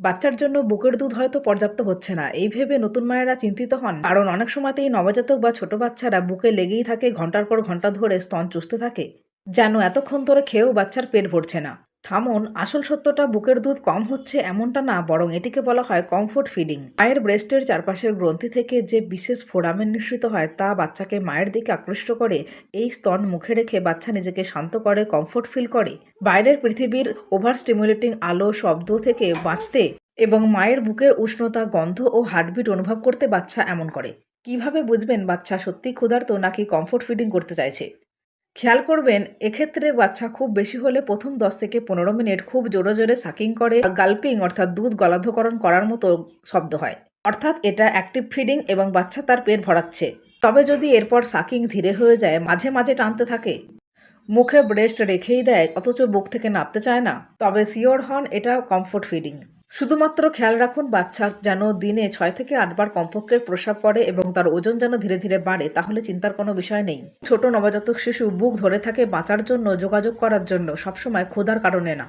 বাচ্চার জন্য বুকের দুধ হয়তো পর্যাপ্ত হচ্ছে না এই ভেবে নতুন মায়েরা চিন্তিত হন, কারণ অনেক সময়তেই নবজাতক বা ছোট বাচ্চারা বুকে লেগেই থাকে, ঘন্টার পর ঘন্টা ধরে স্তন চুষতে থাকে, যেন এতক্ষণ ধরে খেয়েও বাচ্চার পেট ভরছে না। থামুন, আসল সত্যটা বুকের দুধ কম হচ্ছে এমনটা না, বরং এটিকে বলা হয় কমফোর্ট ফিডিং। মায়ের ব্রেস্টের চারপাশের গ্রন্থি থেকে যে বিশেষ ফোরামেন নিঃসৃত হয় তা বাচ্চাকে মায়ের দিকে আকৃষ্ট করে। এই স্তন মুখে রেখে বাচ্চা নিজেকে শান্ত করে, কমফোর্ট ফিল করে। বাইরের পৃথিবীর ওভার স্টিমুলেটিং আলো, শব্দ থেকে বাঁচতে এবং মায়ের বুকের উষ্ণতা, গন্ধ ও হার্টবিট অনুভব করতে বাচ্চা এমন করে। কিভাবে বুঝবেন বাচ্চা সত্যিই ক্ষুধার্ত নাকি কমফোর্ট ফিডিং করতে চাইছে? খেয়াল করবেন, এক্ষেত্রে বাচ্চা খুব বেশি হলে প্রথম 10 থেকে 15 মিনিট খুব জোরে জোরে সাকিং করে, গালপিং অর্থাৎ দুধ গলাধঃকরণ করার মতো শব্দ হয়। অর্থাৎ এটা অ্যাক্টিভ ফিডিং এবং বাচ্চা তার পেট ভরাচ্ছে। তবে যদি এরপর সাকিং ধীরে হয়ে যায়, মাঝে মাঝে টানতে থাকে, মুখে ব্রেস্ট রেখেই দেয় অথচ বুক থেকে নামতে চায় না, তবে শিওর হন এটা কমফোর্ট ফিডিং। শুধুমাত্র খেয়াল রাখুন বাচ্চার যেন দিনে 6 থেকে 8 বার কমপক্ষে প্রস্রাব করে এবং তার ওজন যেন ধীরে ধীরে বাড়ে, তাহলে চিন্তার কোনো বিষয় নেই। ছোট নবজাতক শিশু বুক ধরে থাকে বাঁচার জন্য, যোগাযোগ করার জন্য, সবসময় ক্ষুধার কারণে না।